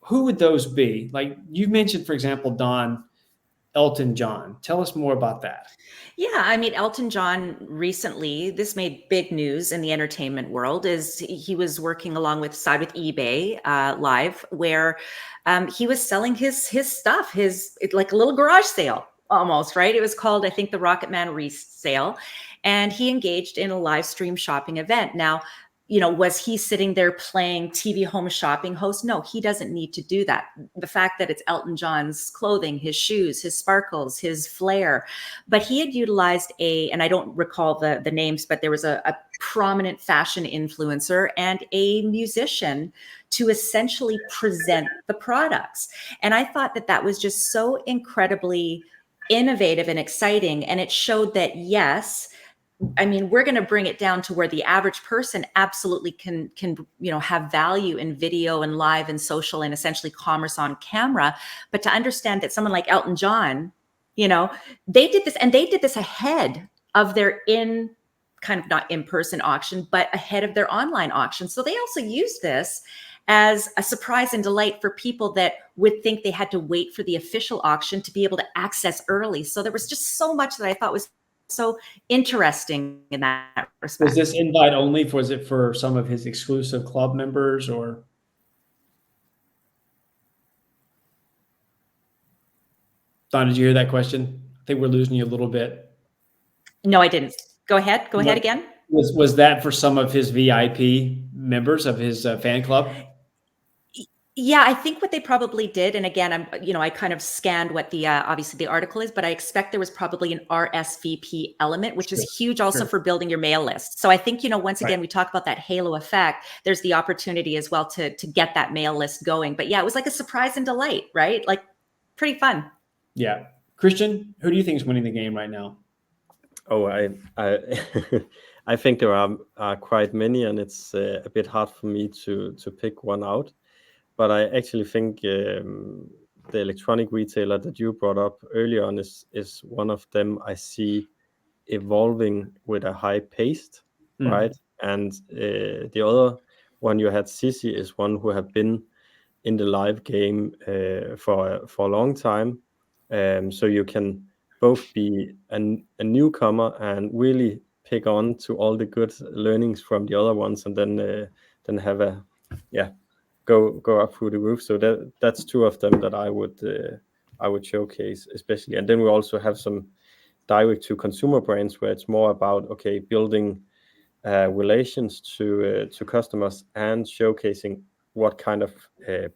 Who would those be? Like you mentioned, for example, Don, Elton John. Tell us more about that. Yeah, I mean, Elton John recently, this made big news in the entertainment world, is he was working along with eBay Live, where he was selling his stuff, like a little garage sale almost, right? It was called, I think, the Rocket Man resale. And he engaged in a live stream shopping event. Now, was he sitting there playing TV home shopping host? No, he doesn't need to do that. The fact that it's Elton John's clothing, his shoes, his sparkles, his flair, but he had utilized and I don't recall the names, but there was a prominent fashion influencer and a musician to essentially present the products. And I thought that was just so incredibly innovative and exciting. And it showed that, yes, I mean, we're going to bring it down to where the average person absolutely can have value in video and live and social and essentially commerce on camera. But to understand that someone like Elton John, they did this ahead of their not in-person auction, but ahead of their online auction. So they also used this as a surprise and delight for people that would think they had to wait for the official auction to be able to access early. So there was just so much that I thought was so interesting in that respect. Was this invite only? Was it for some of his exclusive club members or? Don, did you hear that question? I think we're losing you a little bit. No, I didn't. Go ahead. Go ahead again. Was that for some of his VIP members of his fan club? Yeah, I think what they probably did, and again, I kind of scanned what the obviously the article is, but I expect there was probably an RSVP element, which is huge also for building your mail list. So I think, once again, we talk about that halo effect. There's the opportunity as well to get that mail list going. But yeah, it was like a surprise and delight, right? Like pretty fun. Yeah. Christian, who do you think is winning the game right now? Oh, I I think there are quite many, and it's a bit hard for me to pick one out. But I actually think the electronic retailer that you brought up earlier on is one of them I see evolving with a high pace, right? And the other one you had, Sisi, is one who have been in the live game for a long time. So you can both be a newcomer and really pick on to all the good learnings from the other ones, and then have a go up through the roof. So that's two of them that I would showcase especially. And then we also have some direct to consumer brands where it's more about building relations to customers and showcasing what kind of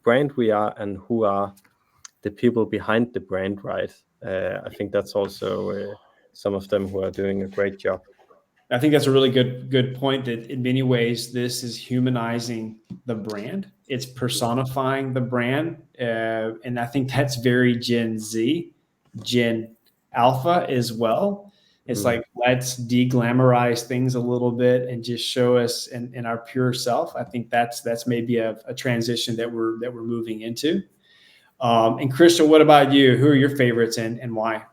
brand we are and who are the people behind the brand, right? I think that's also some of them who are doing a great job. I think that's a really good point, that in many ways this is humanizing the brand. It's personifying the brand. And I think that's very Gen Z, Gen Alpha as well. It's like, let's de-glamorize things a little bit and just show us in our pure self. I think that's maybe a transition that we're moving into. And Crystal, what about you? Who are your favorites and why?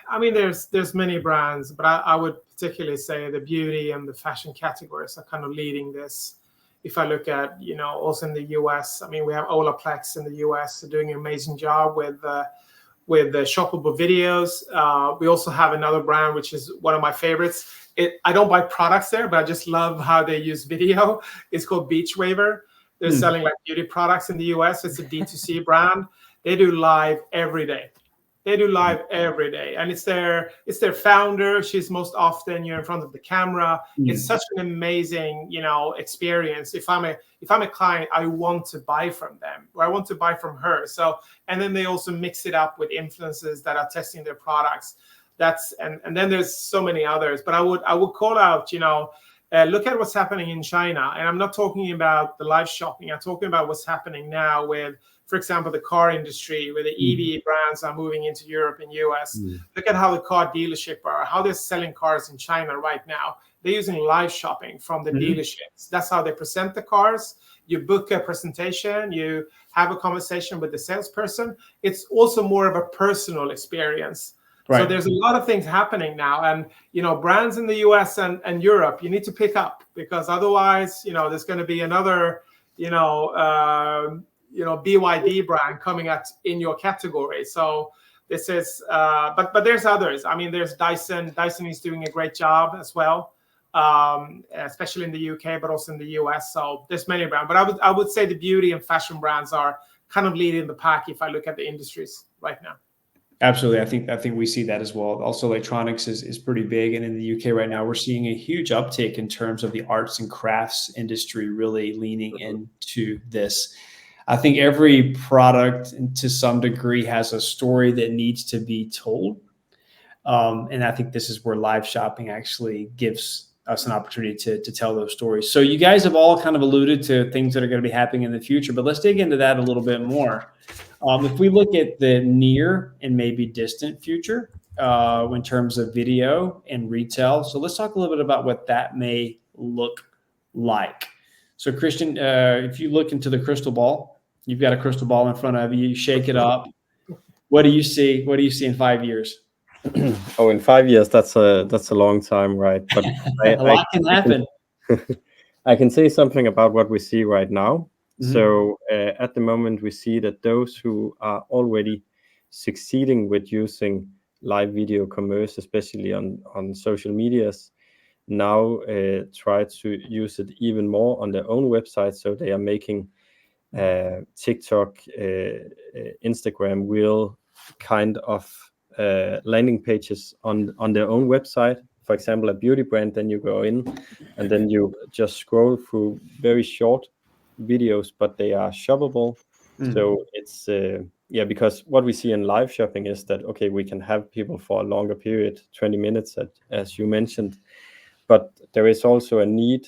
I mean, there's many brands, but I would particularly say the beauty and the fashion categories are kind of leading this. If I look at, also in the US, I mean, we have Olaplex in the US doing an amazing job with the shoppable videos. We also have another brand, which is one of my favorites. I don't buy products there, but I just love how they use video. It's called Beach Waver. They're selling like beauty products in the US. It's a D2C brand. They do live every day. And it's their founder. She's most often you're in front of the camera. It's such an amazing, experience. If I'm a client, I want to buy from them, or I want to buy from her. So, and then they also mix it up with influencers that are testing their products. And then there's so many others. But I would call out, look at what's happening in China. And I'm not talking about the live shopping. I'm talking about what's happening now with, for example, the car industry, where the EV brands are moving into Europe and US. Look at how the car dealership how they're selling cars in China right now. They're using live shopping from the dealerships. That's how they present the cars. You book a presentation, you have a conversation with the salesperson. It's also more of a personal experience. Right. So there's a lot of things happening now, and brands in the US and Europe, you need to pick up, because otherwise, there's going to be another, BYD brand coming in your category. So this is, but there's others. I mean, there's Dyson. Dyson is doing a great job as well, especially in the UK, but also in the US. So there's many brands. But I would say the beauty and fashion brands are kind of leading the pack if I look at the industries right now. Absolutely. I think we see that as well. Also, electronics is pretty big. And in the UK right now, we're seeing a huge uptick in terms of the arts and crafts industry really leaning into this. I think every product to some degree has a story that needs to be told. And I think this is where live shopping actually gives us an opportunity to tell those stories. So you guys have all kind of alluded to things that are going to be happening in the future, but let's dig into that a little bit more. If we look at the near and maybe distant future in terms of video and retail, so let's talk a little bit about what that may look like. So Christian, if you look into the crystal ball, you've got a crystal ball in front of you, you shake it up. What do you see? What do you see in 5 years? Oh, in 5 years, that's a long time, right? But a lot can happen. I can say something about what we see right now. So at the moment, we see that those who are already succeeding with using live video commerce, especially on social medias, now try to use it even more on their own website. So they are making TikTok, Instagram Reel kind of landing pages on their own website. For example, a beauty brand, then you go in and then you just scroll through very short videos, but they are shoppable. So it's because what we see in live shopping is that, okay, we can have people for a longer period, 20 minutes as you mentioned, but there is also a need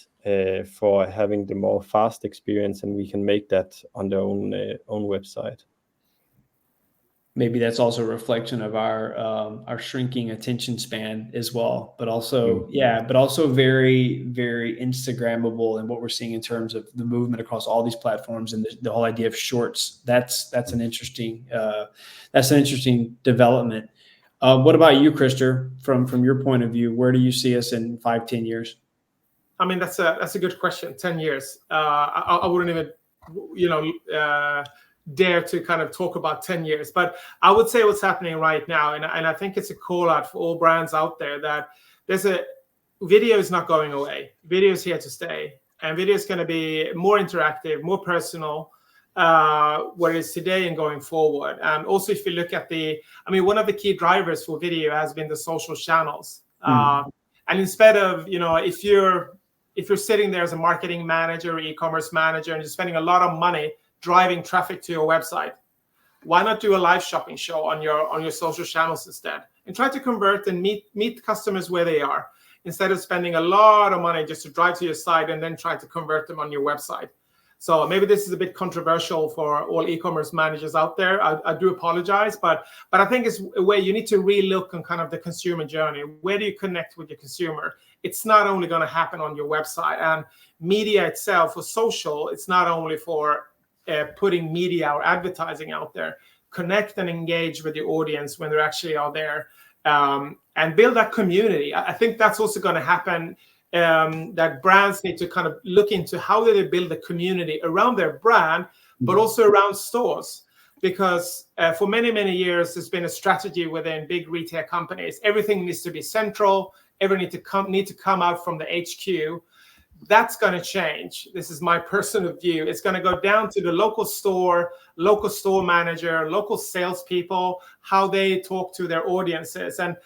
for having the more fast experience, and we can make that on their own website. Maybe that's also a reflection of our shrinking attention span as well, but also very, very Instagrammable, and what we're seeing in terms of the movement across all these platforms and the whole idea of shorts. That's an interesting development. What about you, Krister? From your point of view, where do you see us in 5-10 years? I mean, that's a good question. 10 years. I wouldn't even, dare to kind of talk about 10 years, but I would say what's happening right now, and I think it's a call out for all brands out there, that video is not going away. Video is here to stay, and video is going to be more interactive, more personal, what it is today and going forward. And also, if you look at one of the key drivers for video has been the social channels. And instead of, if you're sitting there as a marketing manager or e-commerce manager and you're spending a lot of money driving traffic to your website, why not do a live shopping show on your social channels instead, and try to convert and meet customers where they are, instead of spending a lot of money just to drive to your site and then try to convert them on your website. So maybe this is a bit controversial for all e-commerce managers out there. I do apologize, but I think it's a way you need to relook on kind of the consumer journey. Where do you connect with your consumer? It's not only going to happen on your website, and media itself for social. It's not only for putting media or advertising out there. Connect and engage with your audience when they're actually out there, and build that community. I think that's also going to happen that brands need to kind of look into how do they build a community around their brand, but also around stores. Because for many, many years, there's been a strategy within big retail companies. Everything needs to be central. Everything need to come out from the HQ. That's going to change. This is my personal view. It's going to go down to the local store manager, local salespeople, how they talk to their audiences, and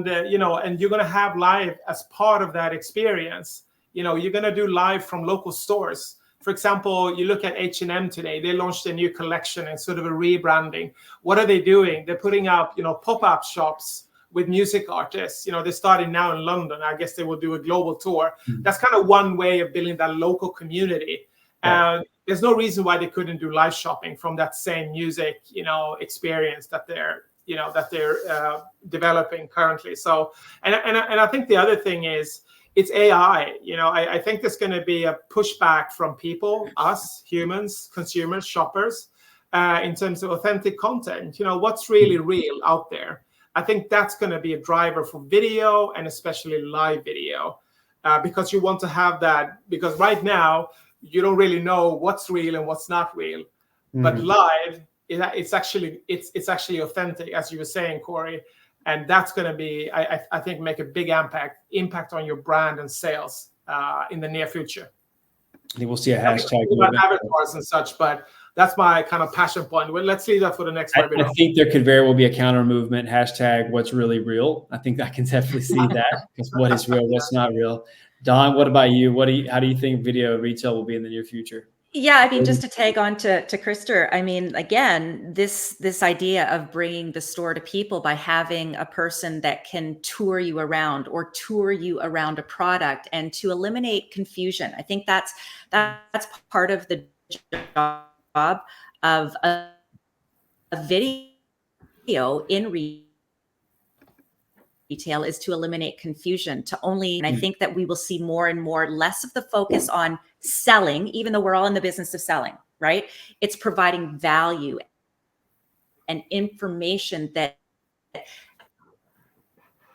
you're going to have live as part of that experience. You're going to do live from local stores. For example, you look at H&M today. They launched a new collection and sort of a rebranding. What are they doing? They're putting up, pop-up shops with music artists. They're starting now in London. I guess they will do a global tour. That's kind of one way of building that local community. And there's no reason why they couldn't do live shopping from that same music, experience that they're developing currently. So, and I think the other thing is it's AI. I think there's going to be a pushback from people, us humans, consumers, shoppers, in terms of authentic content. What's really real out there. I think that's going to be a driver for video, and especially live video, because you want to have that. Because right now you don't really know what's real and what's not real, but live, it's actually authentic, as you were saying, Corey, and that's going to be, I think, make a big impact on your brand and sales in the near future. I think we'll see a hashtag avatars and such, but that's my kind of passion point. Well, let's leave that for the next webinar. I think there could very well be a counter movement, hashtag what's really real. I think I can definitely see that, because what is real, what's not real. Don, what about you? How do you think video retail will be in the near future? Yeah, I mean, just to tag on to Krister, I mean, again, this idea of bringing the store to people by having a person that can tour you around or tour you around a product, and to eliminate confusion. I think that's part of the job of a video in retail, is to eliminate confusion, and I think that we will see more and more less of the focus on selling, even though we're all in the business of selling, right? It's providing value and information that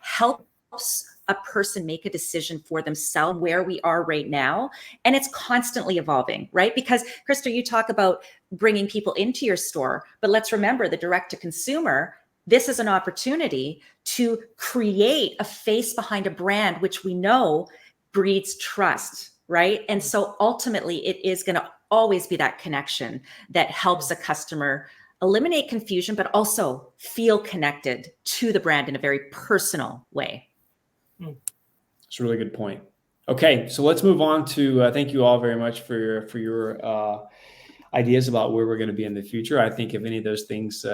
helps a person make a decision for themselves where we are right now. And it's constantly evolving, right? Because Krister, you talk about bringing people into your store, but let's remember the direct to consumer, this is an opportunity to create a face behind a brand, which we know breeds trust, right? And so ultimately it is going to always be that connection that helps a customer eliminate confusion, but also feel connected to the brand in a very personal way. It's a really good point. Okay, so let's move on to thank you all very much for your ideas about where we're going to be in the future. I think if any of those things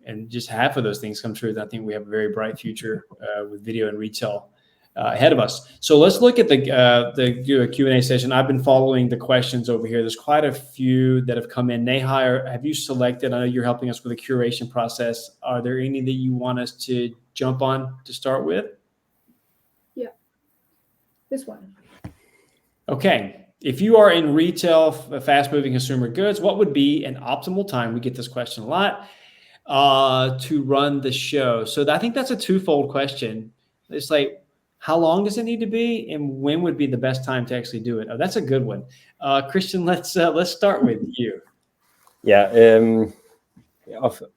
and just half of those things come true, I think we have a very bright future with video and retail ahead of us. So let's look at the Q&A session. I've been following the questions over here. There's quite a few that have come in. Neha, have you selected? I know you're helping us with the curation process. Are there any that you want us to jump on to start with? Yeah, this one. Okay. If you are in retail, fast-moving consumer goods, what would be an optimal time? We get this question a lot. To run the show. So I think that's a twofold question. It's like, how long does it need to be, and when would be the best time to actually do it? Oh, that's a good one. Christian, let's start with you. Yeah,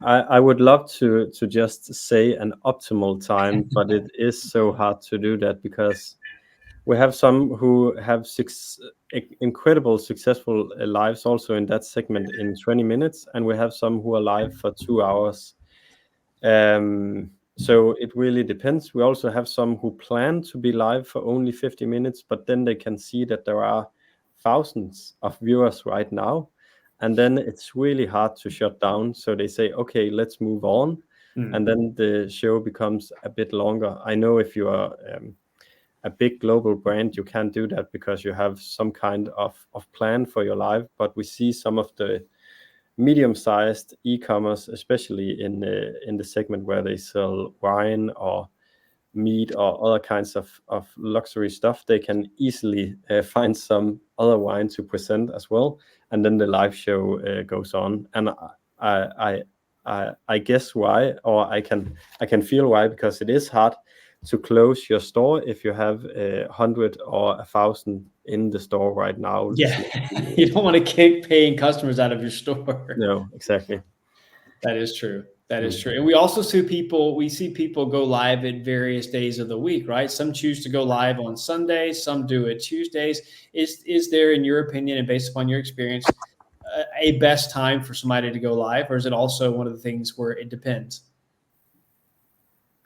I would love to just say an optimal time, but it is so hard to do that because we have some who have incredible successful lives also in that segment in 20 minutes, and we have some who are live for 2 hours. So it really depends. We also have some who plan to be live for only 50 minutes, but then they can see that there are thousands of viewers right now, and then it's really hard to shut down. So they say, okay, let's move on. And then the show becomes a bit longer. I know if you are a big global brand, you can't do that because you have some kind of plan for your live, but we see some of the medium-sized e-commerce, especially in the segment where they sell wine or meat or other kinds of luxury stuff, they can easily find some other wine to present as well, and then the live show goes on. And I guess why, or I can feel why, because it is hard. to close your store if you have 100 or 1,000 in the store right now. Yeah, you don't want to kick paying customers out of your store. No, exactly. That is true. That is true. And we also see people go live at various days of the week, right? Some choose to go live on Sundays, some do it Tuesdays. Is there, in your opinion and based upon your experience, a best time for somebody to go live, or is it also one of the things where it depends?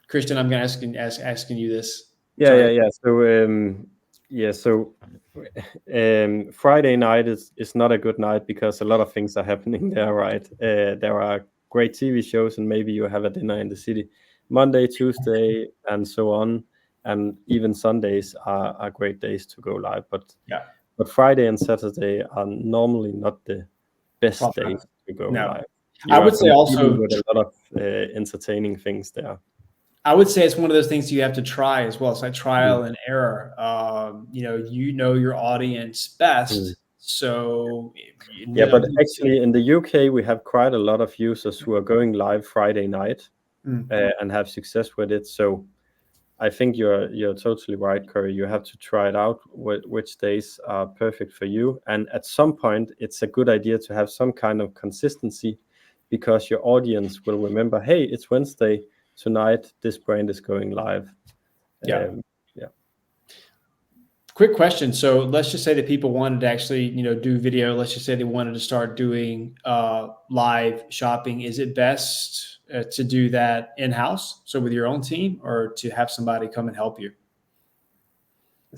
Christian, I'm going to asking you this. Yeah. So Friday night is not a good night because a lot of things are happening there, right? There are great TV shows, and maybe you have a dinner in the city. Monday, Tuesday, and so on, and even Sundays are great days to go live. But Friday and Saturday are normally not the best days to go live. I would say also with a lot of entertaining things there. I would say it's one of those things you have to try as well. It's like trial and error. You know your audience best. So but actually in the UK, we have quite a lot of users who are going live Friday night and have success with it. So I think you're totally right, Corey. You have to try it out, which days are perfect for you. And at some point, it's a good idea to have some kind of consistency, because your audience will remember, hey, it's Wednesday. Tonight, this brand is going live. Quick question. So let's just say that people wanted to actually, do video. Let's just say they wanted to start doing live shopping. Is it best to do that in-house, so with your own team, or to have somebody come and help you?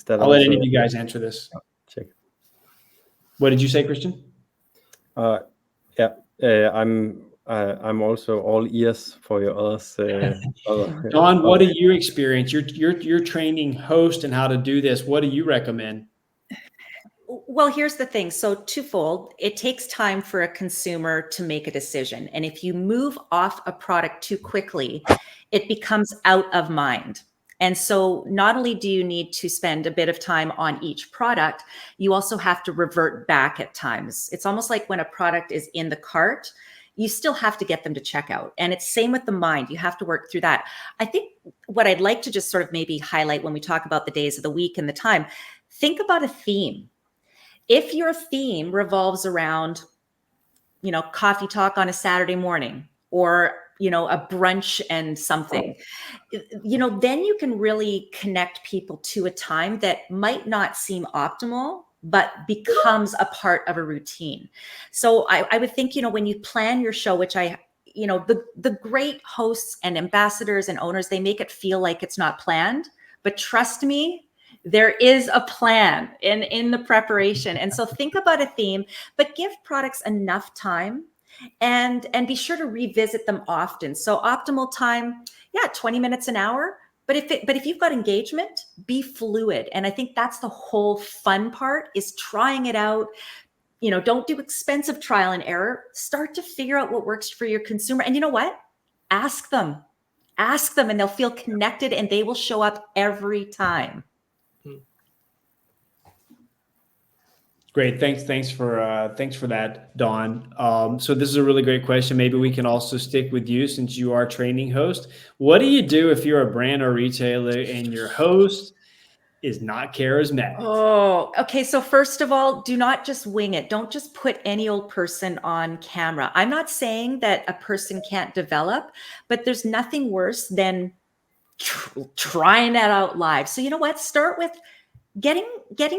I'll let any of you guys answer this. Check. What did you say, Christian? I'm also all ears for your others. Don, what are your experience? You're training host and how to do this. What do you recommend? Well, here's the thing. So twofold, it takes time for a consumer to make a decision. And if you move off a product too quickly, it becomes out of mind. And so not only do you need to spend a bit of time on each product, you also have to revert back at times. It's almost like when a product is in the cart, you still have to get them to check out. And it's same with the mind. You have to work through that. I think what I'd like to just sort of maybe highlight when we talk about the days of the week and the time, think about a theme. If your theme revolves around, coffee talk on a Saturday morning, or, a brunch and something, then you can really connect people to a time that might not seem optimal, but becomes a part of a routine. So I would think, when you plan your show, which the great hosts and ambassadors and owners, they make it feel like it's not planned, but trust me, there is a plan in the preparation. And so think about a theme, but give products enough time and be sure to revisit them often. So optimal time, 20 minutes, an hour. But if you've got engagement, be fluid. And I think that's the whole fun part, is trying it out. Don't do expensive trial and error. Start to figure out what works for your consumer. And you know what? Ask them and they'll feel connected and they will show up every time. Great. Thanks for that, Dawn. So this is a really great question. Maybe we can also stick with you, since you are training host. What do you do if you're a brand or retailer and your host is not charismatic? Oh, okay. So first of all, do not just wing it. Don't just put any old person on camera. I'm not saying that a person can't develop, but there's nothing worse than trying that out live. So you know what? Start with getting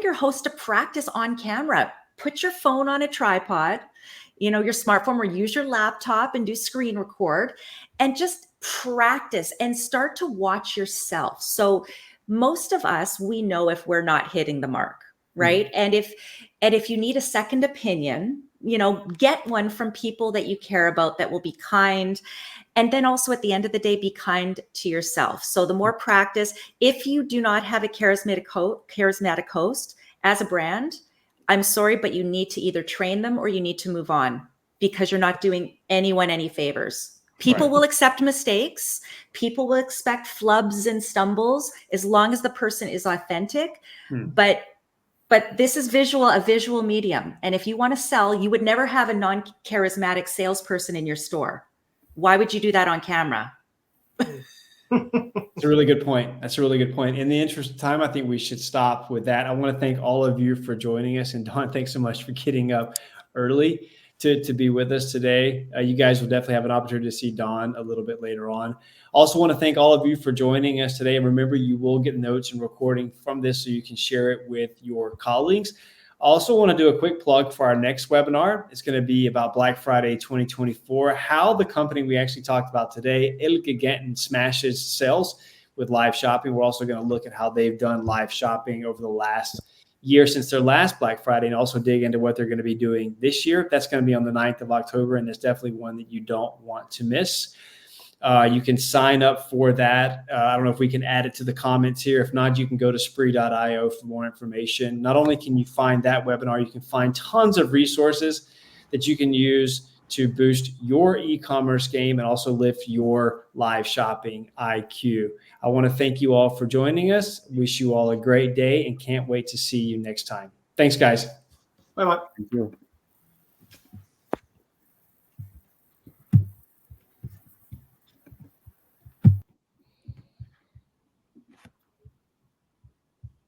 your host to practice on camera. Put your phone on a tripod, your smartphone, or use your laptop and do screen record, and just practice and start to watch yourself. So most of us, we know if we're not hitting the mark, right? Mm-hmm. And if you need a second opinion, get one from people that you care about, that will be kind. And then also at the end of the day, be kind to yourself. So the more practice, if you do not have a charismatic host as a brand, I'm sorry, but you need to either train them or you need to move on, because you're not doing anyone any favors. People will accept mistakes. People will expect flubs and stumbles as long as the person is authentic. But this is a visual medium. And if you want to sell, you would never have a non-charismatic salesperson in your store. Why would you do that on camera? That's a really good point. That's a really good point. In the interest of time, I think we should stop with that. I want to thank all of you for joining us. And Dawn, thanks so much for getting up early to be with us today. You guys will definitely have an opportunity to see Dawn a little bit later on. Also want to thank all of you for joining us today. And remember, you will get notes and recording from this so you can share it with your colleagues. I also want to do a quick plug for our next webinar. It's going to be about Black Friday 2024, how the company we actually talked about today, Elgiganten, smashes sales with live shopping. We're also going to look at how they've done live shopping over the last year since their last Black Friday, and also dig into what they're going to be doing this year. That's going to be on the 9th of October, and it's definitely one that you don't want to miss. You can sign up for that. I don't know if we can add it to the comments here. If not, you can go to Sprii.io for more information. Not only can you find that webinar, you can find tons of resources that you can use to boost your e-commerce game and also lift your live shopping IQ. I want to thank you all for joining us. Wish you all a great day and can't wait to see you next time. Thanks, guys. Bye-bye. Thank you.